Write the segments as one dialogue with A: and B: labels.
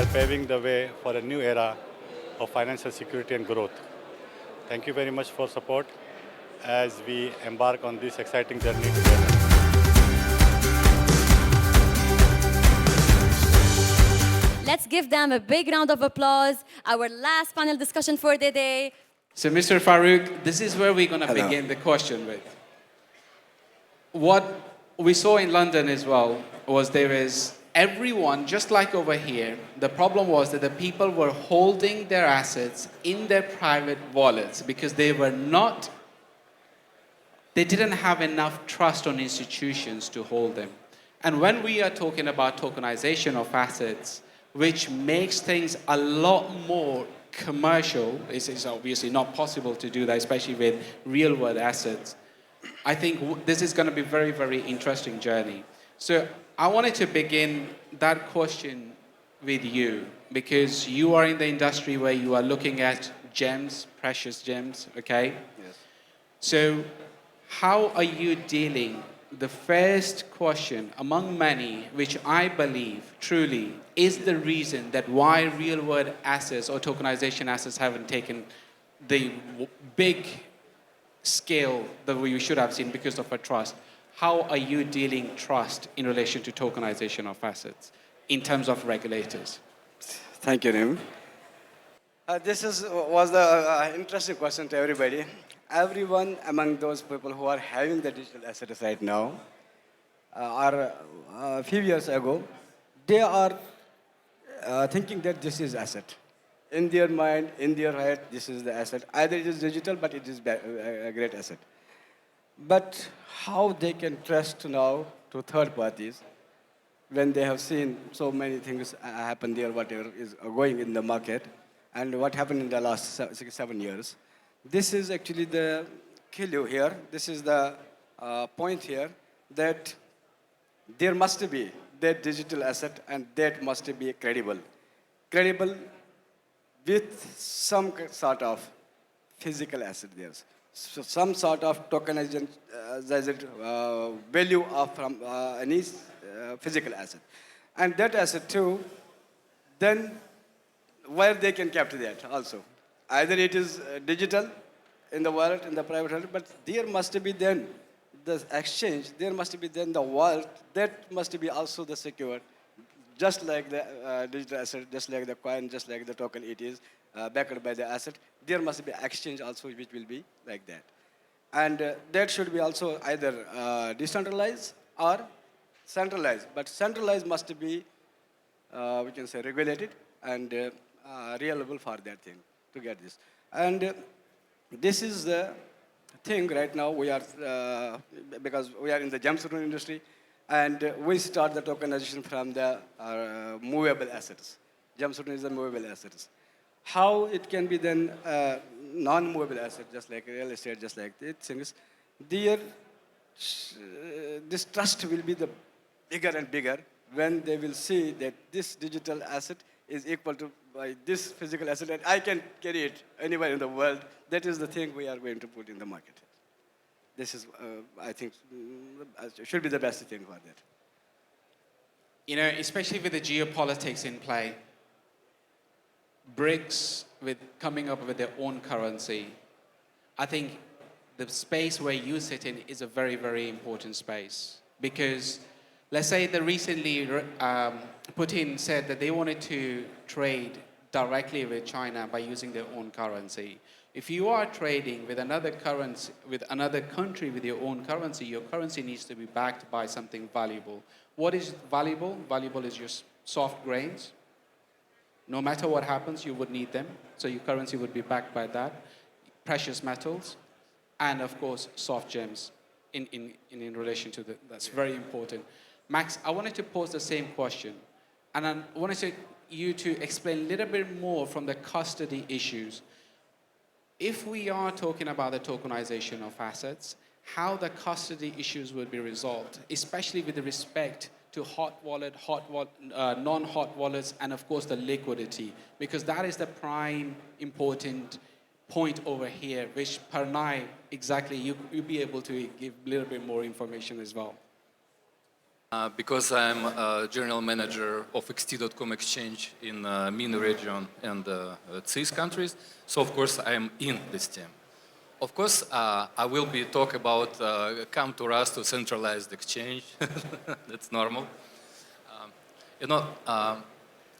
A: are paving the way for a new era of financial security and growth. Thank you very much for support as we embark on this exciting journey together.
B: Let's give them a big round of applause. Our last panel discussion for the day.
C: So, Mr. Farouk, this is where we're going to begin the question with. What we saw in London as well was there is everyone, just like over here, the problem was that the people were holding their assets in their private wallets because they didn't have enough trust on institutions to hold them. And when we are talking about tokenization of assets, which makes things a lot more commercial, it's obviously not possible to do that, especially with real-world assets. I think this is going to be a very, very interesting journey. So I wanted to begin that question with you, because you are in the industry where you are looking at gems, precious gems, okay?
D: Yes.
C: So how are you dealing? The first question among many, which I believe truly is the reason that why real-world assets or tokenization assets haven't taken the big scale that we should have seen because of a trust. How are you dealing trust in relation to tokenization of assets in terms of regulators?
D: Thank you, Nim. Was the interesting question to everybody. Everyone among those people who are having the digital assets right now, or a few years ago, they are thinking that this is asset. In their mind, in their head, this is the asset. Either it is digital, but it is a great asset. But how they can trust now to third parties when they have seen so many things happen there, whatever is going in the market, and what happened in the last 6-7 years. This is actually the kill here. This is the point here that there must be that digital asset, and that must be credible. Credible with some sort of physical asset there. So some sort of tokenization value of from any physical asset. And that asset too, then where they can capture that also. Either it is digital in the wallet, in the private wallet, but there must be then the exchange, there must be then the wallet, that must be also the secured, just like the digital asset, just like the coin, just like the token it is, backed by the asset, there must be exchange also which will be like that. And that should be also either decentralized or centralized. But centralized must be, we can say, regulated and reliable for that thing to get this. And this is the thing right now we are, because we are in the gemstone industry, and we start the tokenization from the movable assets. Gemstone is the movable assets. How it can be then non-movable asset, just like real estate, just like these things, there, this trust will be the bigger and bigger when they will see that this digital asset is equal to by this physical asset, and I can carry it anywhere in the world. That is the thing we are going to put in the market. This is, I think, should be the best thing for that.
C: You know, especially with the geopolitics in play, BRICS with coming up with their own currency, I think the space where you sit in is a very, very important space. Because let's say that recently Putin said that they wanted to trade directly with China by using their own currency. If you are trading with another currency, with another country with your own currency, your currency needs to be backed by something valuable. What is valuable? Valuable is your soft grains. No matter what happens, you would need them. So your currency would be backed by that. Precious metals, and of course, soft gems in relation to that's very important. Max, I wanted to pose the same question. And I wanted you to explain a little bit more from the custody issues. If we are talking about the tokenization of assets, how the custody issues will be resolved, especially with respect to hot wallet, non-hot wallets, and of course the liquidity, because that is the prime important point over here, which Parnay, exactly, you'll be able to give a little bit more information as well.
E: Because I'm general manager of xt.com exchange in MENA region and CIS countries, so of course I'm in this team. Of course, I will be talk about come to us to centralized exchange. That's normal. You know,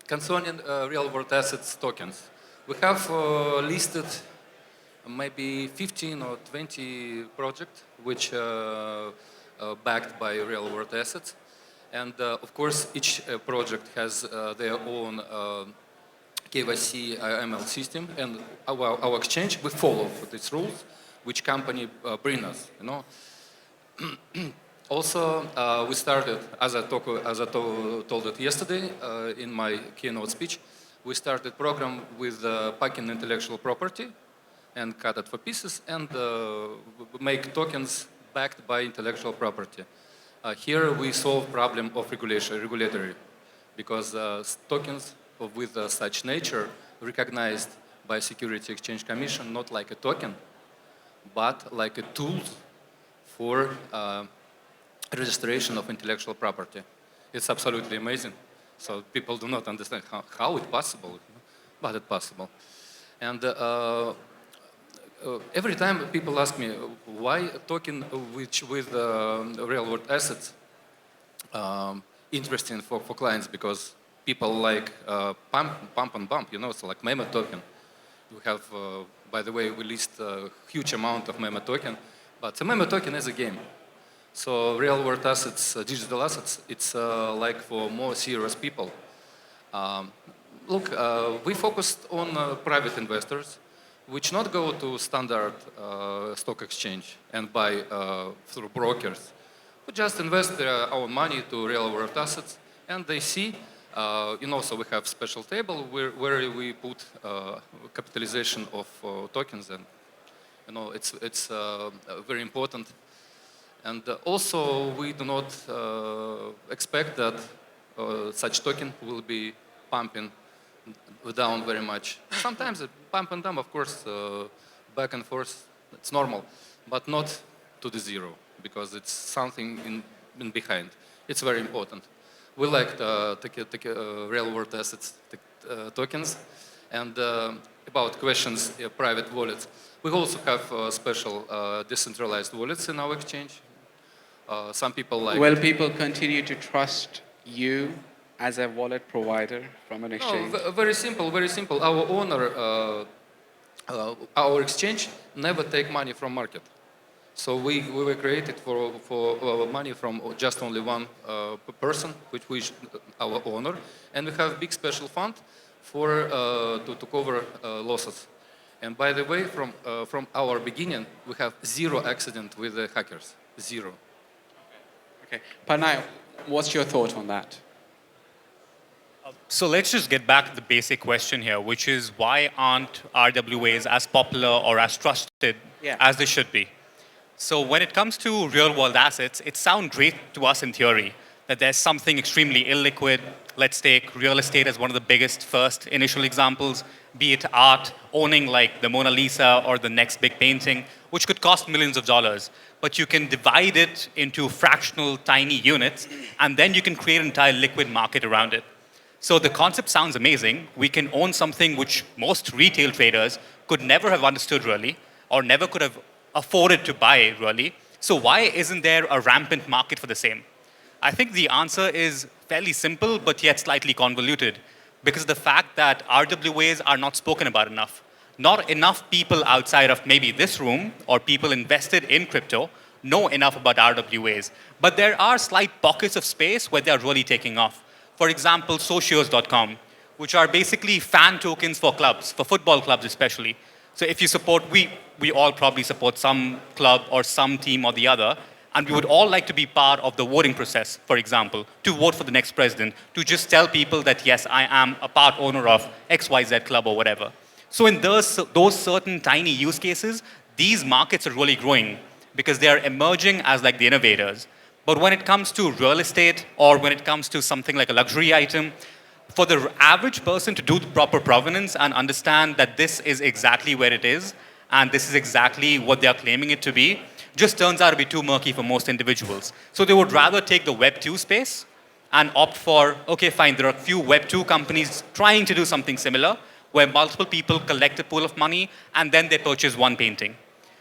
E: concerning real-world assets tokens, we have listed maybe 15 or 20 projects which backed by real-world assets. And of course, each project has their own KYC ML system, and our exchange, we follow these rules which company bring us, you know. Also, we started, as I told it yesterday in my keynote speech, we started program with packing intellectual property and cut it for pieces and make tokens backed by intellectual property. Here we solve problem of regulatory, because tokens with such nature recognized by Security Exchange Commission not like a token, but like a tool for registration of intellectual property. It's absolutely amazing. So people do not understand how it's possible, but it's possible. And every time people ask me why a token which with real-world assets interesting for clients, because people like pump and bump, you know, so like meme token. We have, by the way, we list a huge amount of meme token, but the meme token is a game. So real-world assets, digital assets, it's like for more serious people. Look, we focused on private investors, which not go to standard stock exchange and buy through brokers. We just invest our money to real-world assets, and they see, you know, so we have special table where we put capitalization of tokens, and you know, it's very important. And also, we do not expect that such token will be pumping down very much. Sometimes pump and dump, of course, back and forth, it's normal, but not to the zero, because it's something in behind. It's very important. We like to take real-world assets tokens. And about questions, private wallets, we also have special decentralized wallets in our exchange. Some people like...
C: Will people continue to trust you as a wallet provider from an exchange?
E: No, very simple, very simple. Our owner, our exchange never take money from market. So we were created for money from just only one person, which is our owner. And we have a big special fund for, to cover losses. And by the way, from our beginning, we have zero accident with the hackers, zero.
C: Okay. Panay, what's your thought on that?
F: So let's just get back to the basic question here, which is why aren't RWAs as popular or as trusted as they should be? So when it comes to real-world assets, it sounds great to us in theory that there's something extremely illiquid. Let's take real estate as one of the biggest first initial examples, be it art, owning like the Mona Lisa or the next big painting, which could cost millions of dollars. But you can divide it into fractional tiny units, and then you can create an entire liquid market around it. So the concept sounds amazing. We can own something which most retail traders could never have understood really, or never could have afforded to buy really. So why isn't there a rampant market for the same? I think the answer is fairly simple, but yet slightly convoluted, because the fact that RWAs are not spoken about enough. Not enough people outside of maybe this room or people invested in crypto know enough about RWAs. But there are slight pockets of space where they're really taking off. For example, socios.com, which are basically fan tokens for clubs, for football clubs especially. So if you support, we all probably support some club or some team or the other, and we would all like to be part of the voting process, for example, to vote for the next president, to just tell people that, yes, I am a part owner of XYZ club or whatever. So in those certain tiny use cases, these markets are really growing because they are emerging as like the innovators. But when it comes to real estate or when it comes to something like a luxury item, for the average person to do the proper provenance and understand that this is exactly where it is and this is exactly what they are claiming it to be, just turns out to be too murky for most individuals. So they would rather take the Web 2 space and opt for, okay, fine, there are a few Web 2 companies trying to do something similar, where multiple people collect a pool of money and then they purchase one painting.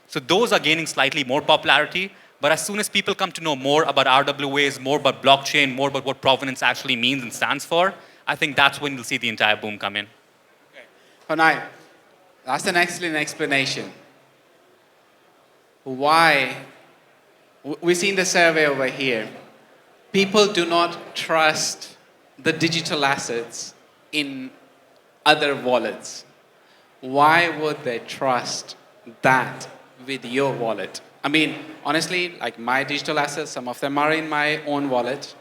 F: So those are gaining slightly more popularity, but as soon as people come to know more about RWAs, more about blockchain, more about what provenance actually means and stands for, I think that's when you'll see the entire boom come in.
C: Okay. Honai, that's an excellent explanation. Why? We've seen the survey over here. People do not trust the digital assets in other wallets. Why would they trust that with your wallet? I mean, honestly, like my digital assets, some of them are in my own wallet,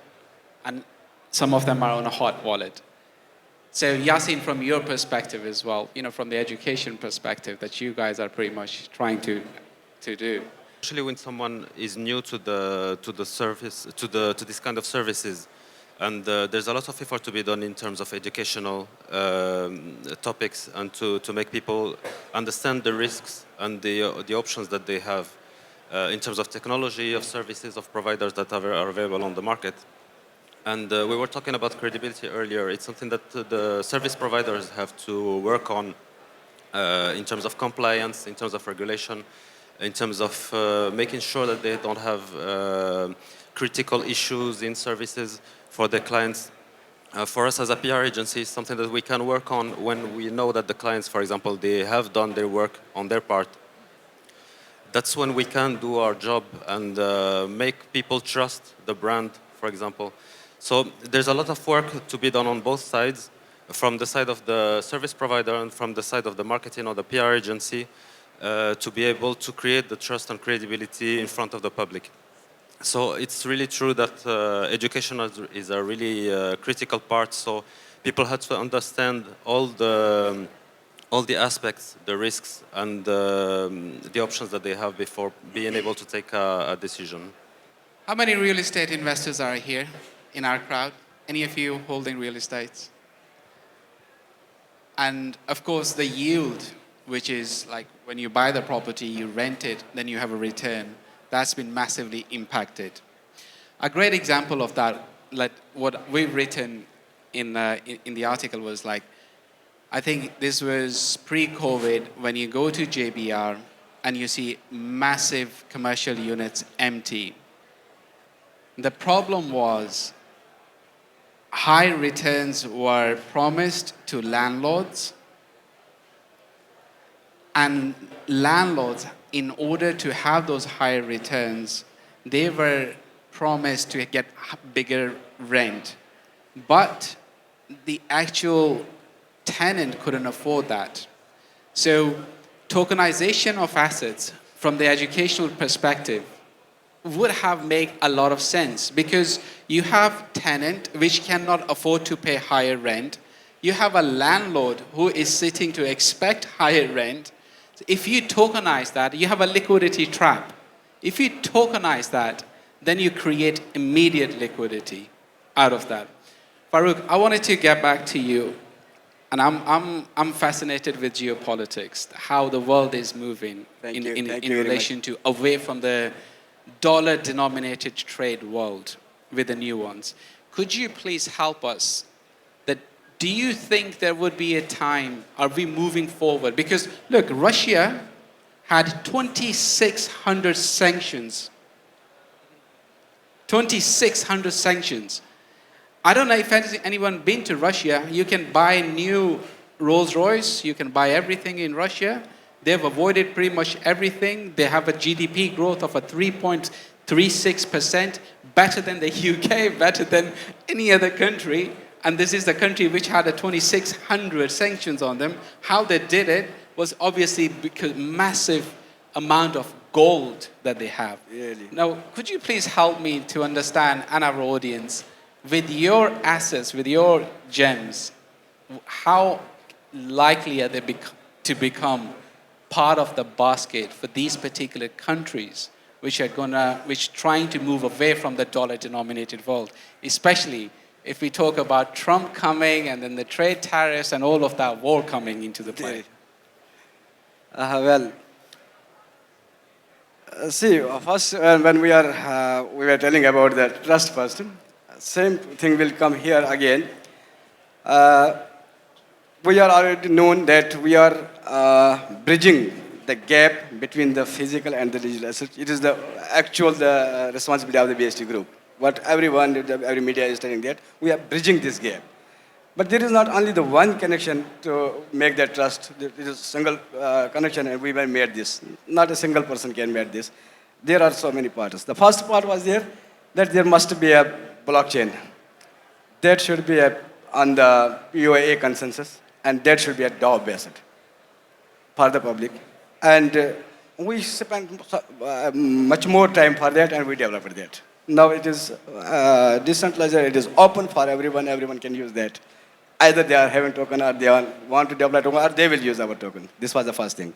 C: and some of them are on a hot wallet. So Yasin, from your perspective as well, from the education perspective that you guys are pretty much trying to do.
G: Especially when someone is new to the service, to this kind of services, and there's a lot of effort to be done in terms of educational topics and to make people understand the risks and the options that they have in terms of technology, of services, of providers that are available on the market. And we were talking about credibility earlier. It's something that the service providers have to work on in terms of compliance, in terms of regulation, in terms of making sure that they don't have critical issues in services for their clients. For us as a PR agency, it's something that we can work on when we know that the clients, for example, they have done their work on their part. That's when we can do our job and make people trust the brand, for example. So there's a lot of work to be done on both sides, from the side of the service provider and from the side of the marketing or the PR agency, to be able to create the trust and credibility in front of the public. So it's really true that education is a really critical part. So people have to understand all the aspects, the risks, and the options that they have before being able to take a decision.
C: How many real estate investors are here in our crowd? Any of you holding real estates? And of course, the yield, which is like when you buy the property, you rent it, then you have a return, that's been massively impacted. A great example of that, like what we've written in the article was like, I think this was pre-COVID, when you go to JBR and you see massive commercial units empty. The problem was high returns were promised to landlords, and landlords, in order to have those higher returns, they were promised to get bigger rent. But the actual tenant couldn't afford that. So tokenization of assets from the educational perspective would have made a lot of sense, because you have tenant which cannot afford to pay higher rent. You have a landlord who is sitting to expect higher rent. If you tokenize that, you have a liquidity trap. If you tokenize that, then you create immediate liquidity out of that. Farouk, I wanted to get back to you, and I'm fascinated with geopolitics, how the world is moving in relation to away from the dollar-denominated trade world with the new ones. Could you please help us? Do you think there would be a time, are we moving forward? Because look, Russia had 2,600 sanctions. 2,600 sanctions. I don't know if anyone been to Russia. You can buy new Rolls Royce, you can buy everything in Russia. They've avoided pretty much everything. They have a GDP growth of a 3.36%, better than the UK, better than any other country. And this is the country which had a 2,600 sanctions on them. How they did it was obviously because massive amount of gold that they have.
D: Really?
C: Now, could you please help me to understand, and our audience, with your assets, with your gems, how likely are they to become part of the basket for these particular countries which are trying to move away from the dollar-denominated world, especially if we talk about Trump coming and then the trade tariffs and all of that war coming into the play?
D: See, first, when we were telling about the trust first, same thing will come here again. Uh, we are already known that we are bridging the gap between the physical and the digital asset. It is the actual responsibility of the BST group. What everyone, every media is telling that we are bridging this gap. But there is not only the one connection to make that trust. It is a single connection, and we made this. Not a single person can make this. There are so many parts. The first part was there that there must be a blockchain. That should be on the UAE consensus, and that should be a DAO based for the public. And we spent much more time for that, and we developed that. Now it is decentralized, it is open for everyone, everyone can use that. Either they are having token or they want to develop token or they will use our token. This was the first thing.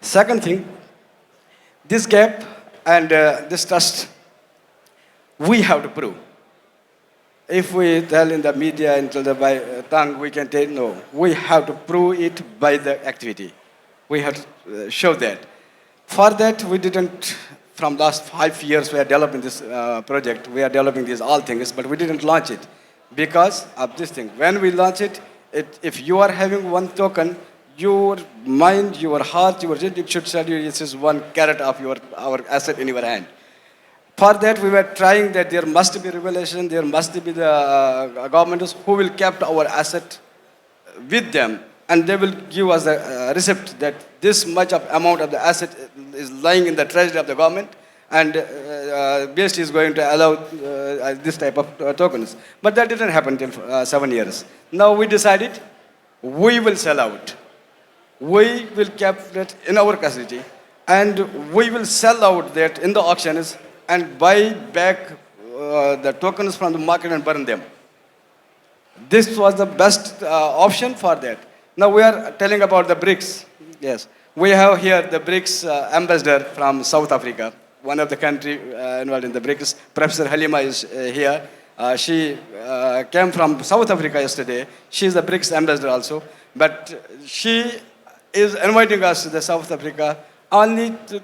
D: Second thing, this gap and this trust, we have to prove. If we tell in the media until the by tongue, we can tell no. We have to prove it by the activity. We have to show that. For that, we didn't, from last 5 years, we are developing this project. We are developing these all things, but we didn't launch it because of this thing. When we launch it, if you are having one token, your mind, your heart, it should tell you this is 1 carat of our asset in your hand. For that, we were trying that there must be regulation, there must be the governments who will keep our asset with them, and they will give us a receipt that this much of amount of the asset is lying in the treasury of the government, and BST is going to allow this type of tokens. But that didn't happen till 7 years. Now we decided we will sell out. We will keep that in our custody, and we will sell out that in the auctions and buy back the tokens from the market and burn them. This was the best option for that. Now we are telling about the BRICS. Yes, we have here the BRICS ambassador from South Africa, one of the country involved in the BRICS. Professor Halima is here. She came from South Africa yesterday. She is the BRICS ambassador also. But she is inviting us to the South Africa only to,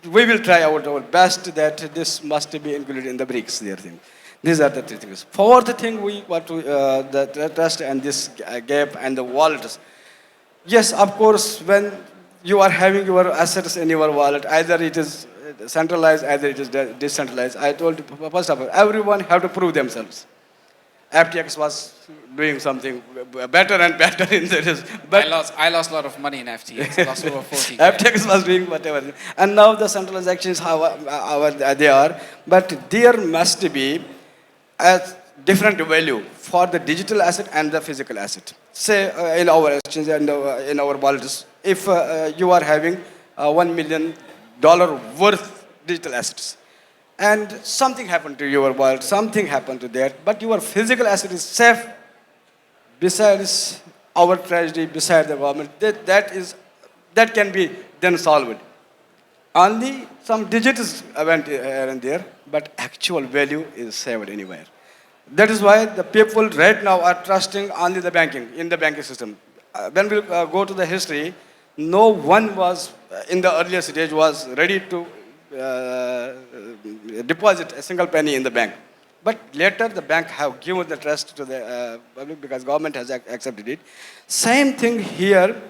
D: we will try our best that this must be included in the BRICS. These are the 3 things. Fourth thing we want to, the trust and this gap and the wallets. Yes, of course, when you are having your assets in your wallet, either it is centralized, either it is decentralized. I told you, first of all, everyone have to prove themselves. FTX was doing something better and better in this. But
C: I lost a lot of money in FTX. I lost over 40.
D: FTX was doing whatever. And now the centralized exchanges, how they are. But there must be a different value for the digital asset and the physical asset. Say in our exchange and in our wallets, if you are having $1 million worth digital assets, and something happened to your wallet, something happened to that, but your physical asset is safe besides our tragedy, beside the government, that can be then solved. Only some digits went here and there, but actual value is saved anywhere. That is why the people right now are trusting only the banking, in the banking system. When we go to the history, no one was, in the earlier stage, was ready to deposit a single penny in the bank. But later the bank have given the trust to the public because government has accepted it. Same thing here,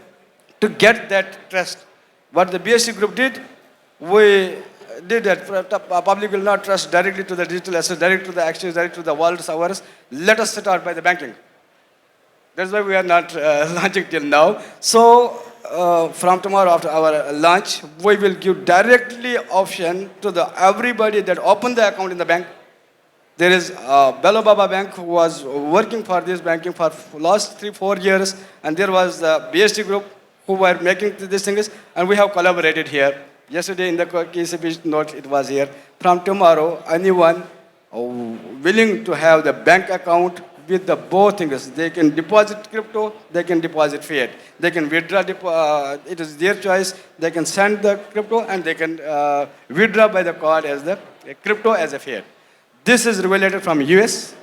D: to get that trust. What the BSC group did, we did that. Public will not trust directly to the digital assets, direct to the exchange, direct to the wallets ours. Let us start by the banking. That's why we are not launching till now. So from tomorrow after our launch, we will give directly option to the everybody that open the account in the bank. There is Bello Baba Bank who was working for this banking for last 3-4 years, and there was the BST group who were making these things, and we have collaborated here. Yesterday in the KCB note it was here. From tomorrow, anyone willing to have the bank account with the both things, they can deposit crypto, they can deposit fiat. They can withdraw, it is their choice. They can send the crypto and they can withdraw by the card as the crypto as a fiat. This is regulated from US,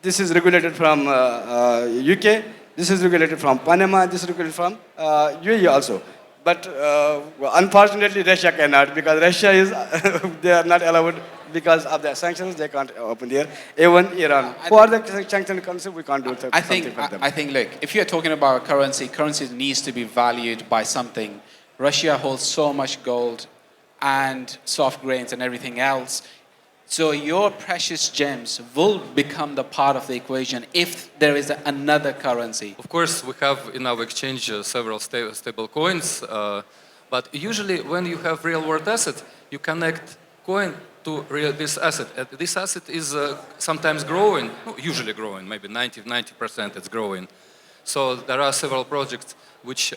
D: this is regulated from UK, this is regulated from Panama, this is regulated from UAE also. But well, unfortunately, Russia cannot because Russia is they are not allowed because of the sanctions. They can't open there. Even Iran, who are the sanctioned countries, we can't do something for them.
C: I think, look, if you're talking about currency, currency needs to be valued by something. Russia holds so much gold and soft grains and everything else. So your precious gems will become the part of the equation if there is another currency.
E: Of course, we have in our exchange several stable coins, but usually when you have real world asset, you connect coin to this asset. This asset is sometimes growing, usually growing, maybe 90% it's growing. So there are several projects which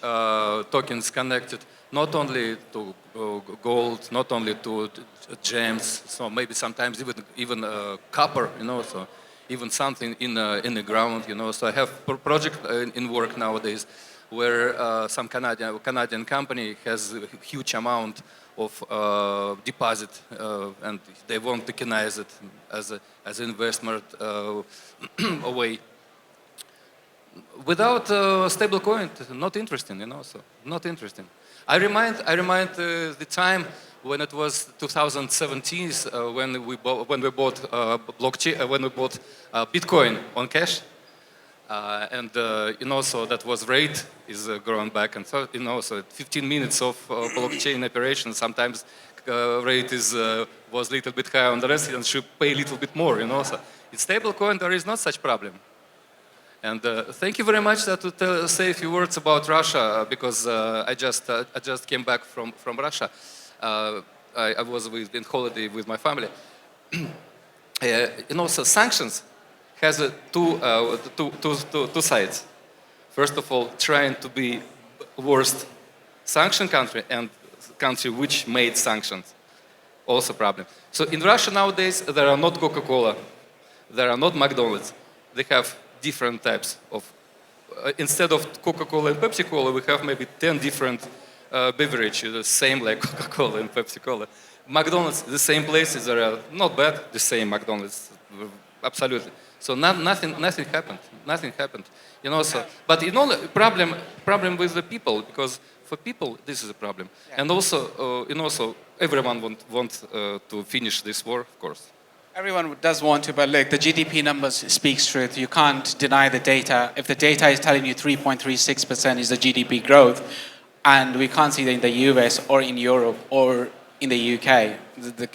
E: tokens connected not only to gold, not only to gems, so maybe sometimes even copper, so even something in the ground, So I have a project in work nowadays where some Canadian company has a huge amount of deposit and they want to tokenize it as an investment away. Without a stable coin, not interesting, so not interesting. I remind the time when it was 2017 when we bought blockchain, when we bought Bitcoin on cash, and so that was rate is growing back, and so so 15 minutes of blockchain operation sometimes rate was a little bit higher on the residents should pay a little bit more, So in stable coin there is not such problem. And thank you very much to say a few words about Russia because I just came back from Russia. I was in holiday with my family. So sanctions has two sides. First of all, trying to be worst sanction country and country which made sanctions, also problem. So in Russia nowadays there are not Coca-Cola, there are not McDonald's. They have different types of, instead of Coca-Cola and Pepsi-Cola, we have maybe 10 different beverages, the same like Coca-Cola and Pepsi-Cola. McDonald's, the same places are not bad, the same McDonald's, absolutely. So nothing happened, So, but problem with the people, because for people this is a problem, yeah. And also, everyone wants to finish this war, of course.
C: Everyone does want to, but look, the GDP numbers speaks truth. You can't deny the data. If the data is telling you 3.36% is the GDP growth, and we can't see that in the US or in Europe or in the UK,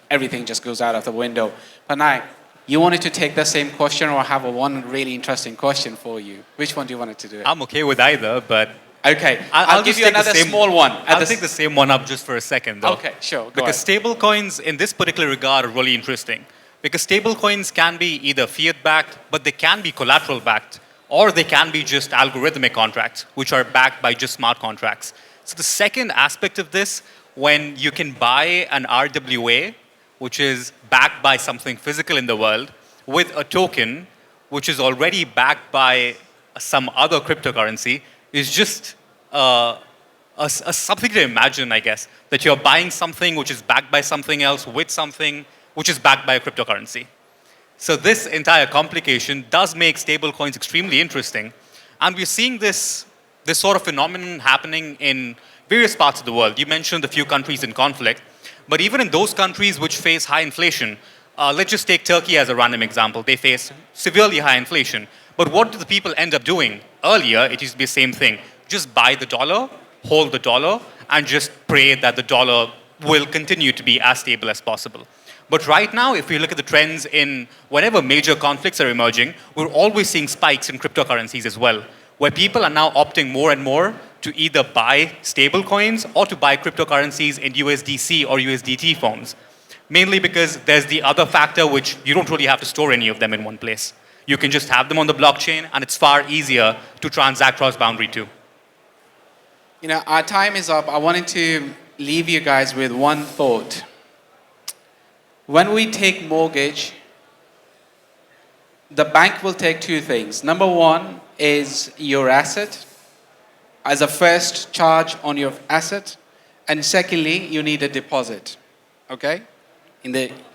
C: everything just goes out of the window. But now, you wanted to take the same question or have one really interesting question for you? Which one do you want to do?
F: I'm okay with either, but...
C: Okay, I'll give you another small one.
F: I'll take the same one up just for a second, though.
C: Okay, sure,
F: because stable coins, in this particular regard, are really interesting. Because stable coins can be either fiat-backed, but they can be collateral-backed, or they can be just algorithmic contracts, which are backed by just smart contracts. So the second aspect of this, when you can buy an RWA, which is backed by something physical in the world, with a token, which is already backed by some other cryptocurrency, is just something to imagine, I guess, that you're buying something which is backed by something else with something which is backed by a cryptocurrency. So this entire complication does make stablecoins extremely interesting. And we're seeing this sort of phenomenon happening in various parts of the world. You mentioned a few countries in conflict, but even in those countries which face high inflation, let's just take Turkey as a random example. They face severely high inflation. But what do the people end up doing? Earlier, it used to be the same thing. Just buy the dollar, hold the dollar, and just pray that the dollar will continue to be as stable as possible. But right now, if we look at the trends in whenever major conflicts are emerging, we're always seeing spikes in cryptocurrencies as well, where people are now opting more and more to either buy stable coins or to buy cryptocurrencies in USDC or USDT forms. Mainly because there's the other factor which you don't really have to store any of them in one place. You can just have them on the blockchain, and it's far easier to transact cross-boundary too.
C: Our time is up. I wanted to leave you guys with one thought. When we take mortgage, the bank will take two things. Number one is your asset as a first charge on your asset. And secondly, you need a deposit. Okay?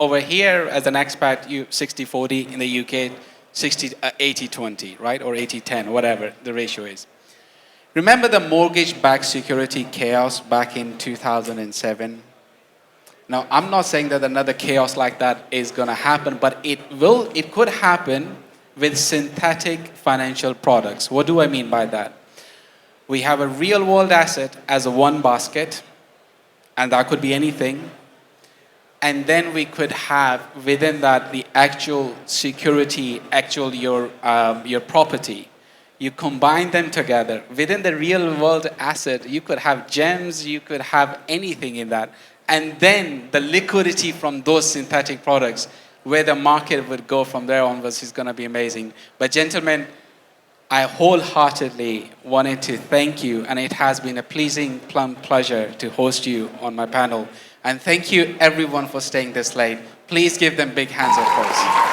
C: Over here, as an expat, you 60-40. In the UK, 80-20, right? Or 80-10, whatever the ratio is. Remember the mortgage-backed security chaos back in 2007? Now, I'm not saying that another chaos like that is going to happen, but it could happen with synthetic financial products. What do I mean by that? We have a real-world asset as a one basket, and that could be anything. And then we could have within that the actual security, your property. You combine them together. Within the real-world asset, you could have gems, you could have anything in that. And then the liquidity from those synthetic products, where the market would go from there onwards, is going to be amazing. But gentlemen, I wholeheartedly wanted to thank you, and it has been a pleasing pleasure to host you on my panel. And thank you everyone for staying this late. Please give them big hands of applause.